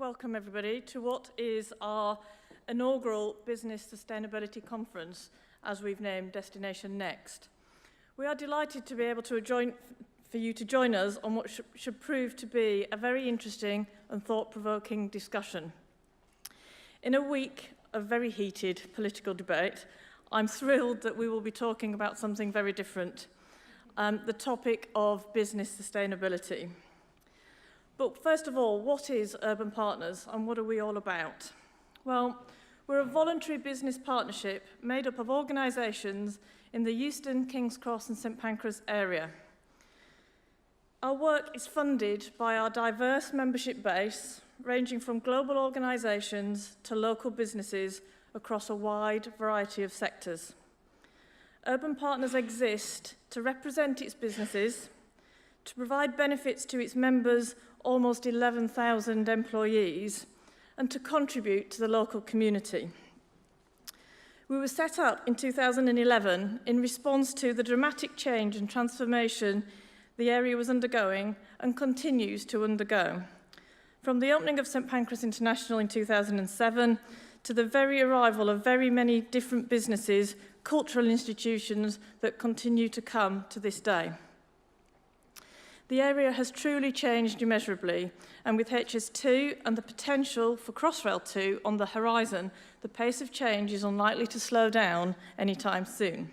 Welcome everybody to what is our inaugural Business Sustainability Conference, as we've named Destination Next. We are delighted to be able to for you to join us on what should prove to be a very interesting and thought-provoking discussion. In a week of very heated political debate, I'm thrilled that we will be talking about something very different, the topic of business sustainability. But first of all, what is Urban Partners and what are we all about? Well, we're a voluntary business partnership made up of organisations in the Euston, King's Cross and St Pancras area. Our work is funded by our diverse membership base, ranging from global organisations to local businesses across a wide variety of sectors. Urban Partners exist to represent its businesses, to provide benefits to its members, almost 11,000 employees, and to contribute to the local community. We were set up in 2011 in response to the dramatic change and transformation the area was undergoing and continues to undergo. From the opening of St Pancras International in 2007 to the very arrival of very many different businesses, cultural institutions that continue to come to this day. The area has truly changed immeasurably, and with HS2 and the potential for Crossrail 2 on the horizon, the pace of change is unlikely to slow down anytime soon.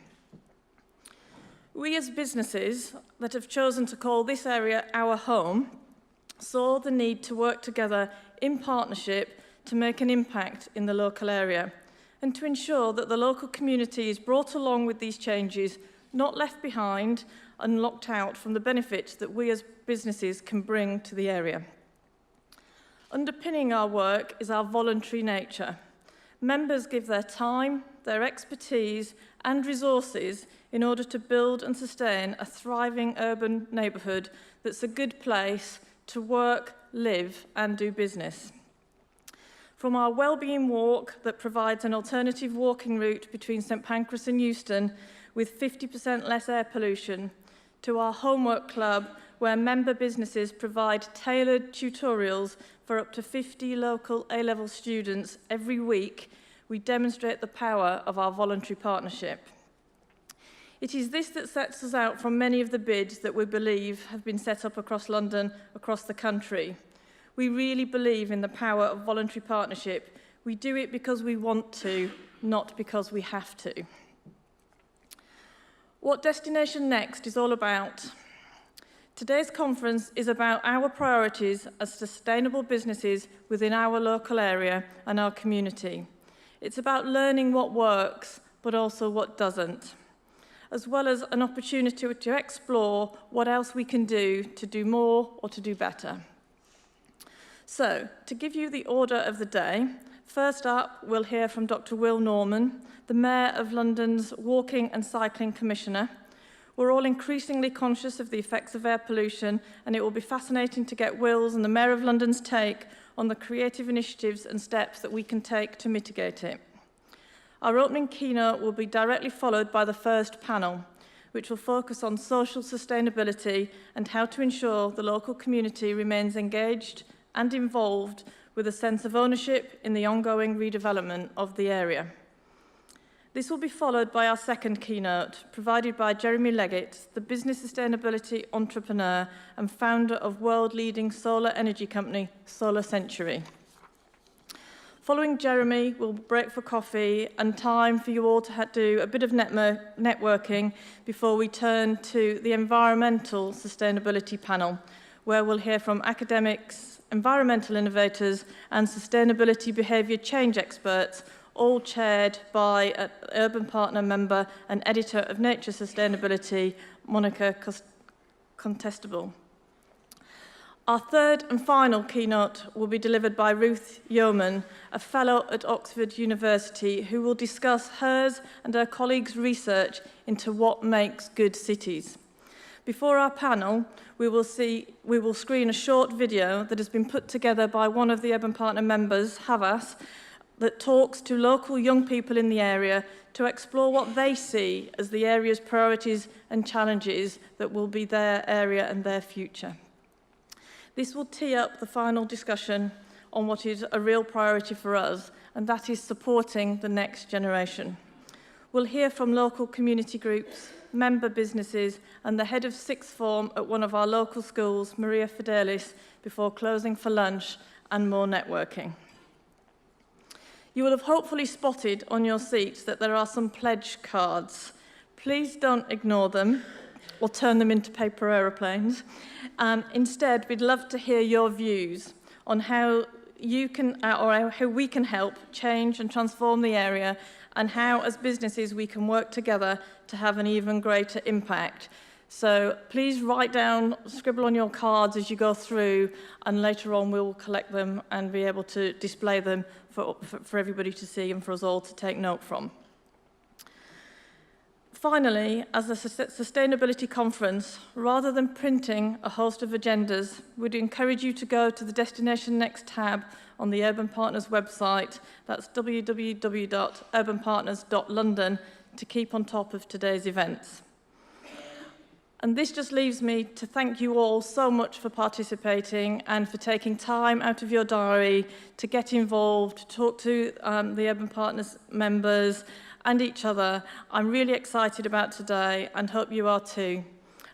We as businesses that have chosen to call this area our home saw the need to work together in partnership to make an impact in the local area and to ensure that the local community is brought along with these changes, not left behind and locked out from the benefits that we as businesses can bring to the area. Underpinning our work is our voluntary nature. Members give their time, their expertise and resources in order to build and sustain a thriving urban neighbourhood that's a good place to work, live and do business. From our wellbeing walk that provides an alternative walking route between St Pancras and Euston with 50% less air pollution, to our homework club where member businesses provide tailored tutorials for up to 50 local A-level students every week, we demonstrate the power of our voluntary partnership. It is this that sets us out from many of the bids that we believe have been set up across London, across the country. We really believe in the power of voluntary partnership. We do it because we want to, not because we have to. What Destination Next is all about. Today's conference is about our priorities as sustainable businesses within our local area and our community. It's about learning what works, but also what doesn't, as well as an opportunity to explore what else we can do to do more or to do better. So, to give you the order of the day, first up, we'll hear from Dr. Will Norman, the Mayor of London's Walking and Cycling Commissioner. We're all increasingly conscious of the effects of air pollution, and it will be fascinating to get Will's and the Mayor of London's take on the creative initiatives and steps that we can take to mitigate it. Our opening keynote will be directly followed by the first panel, which will focus on social sustainability and how to ensure the local community remains engaged and involved with a sense of ownership in the ongoing redevelopment of the area. This will be followed by our second keynote, provided by Jeremy Leggett, the business sustainability entrepreneur and founder of world-leading solar energy company, Solar Century. Following Jeremy, we'll break for coffee and time for you all to do a bit of networking before we turn to the environmental sustainability panel, where we'll hear from academics, environmental innovators and sustainability behaviour change experts, all chaired by an Urban Partner member and editor of Nature Sustainability, Monica Contestable. Our third and final keynote will be delivered by Ruth Yeoman, a fellow at Oxford University, who will discuss hers and her colleagues' research into what makes good cities. Before our panel, we will screen a short video that has been put together by one of the Urban Partner members, Havas, that talks to local young people in the area to explore what they see as the area's priorities and challenges that will be their area and their future. This will tee up the final discussion on what is a real priority for us, and that is supporting the next generation. We'll hear from local community groups, member businesses, and the head of sixth form at one of our local schools, Maria Fidelis, before closing for lunch and more networking. You will have hopefully spotted on your seats that there are some pledge cards. Please don't ignore them or turn them into paper aeroplanes. Instead, we'd love to hear your views on how you can, or how we can help change and transform the area, and how, as businesses, we can work together to have an even greater impact. So please write down, scribble on your cards as you go through, and later on we'll collect them and be able to display them for everybody to see and for us all to take note from. Finally, as a sustainability conference, rather than printing a host of agendas, we'd encourage you to go to the Destination Next tab on the Urban Partners website. That's www.urbanpartners.london to keep on top of today's events. And this just leaves me to thank you all so much for participating and for taking time out of your diary to get involved, to talk to the Urban Partners members and each other. I'm really excited about today and hope you are too.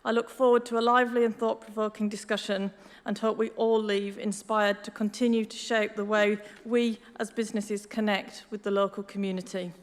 I look forward to a lively and thought-provoking discussion and hope we all leave inspired to continue to shape the way we as businesses connect with the local community.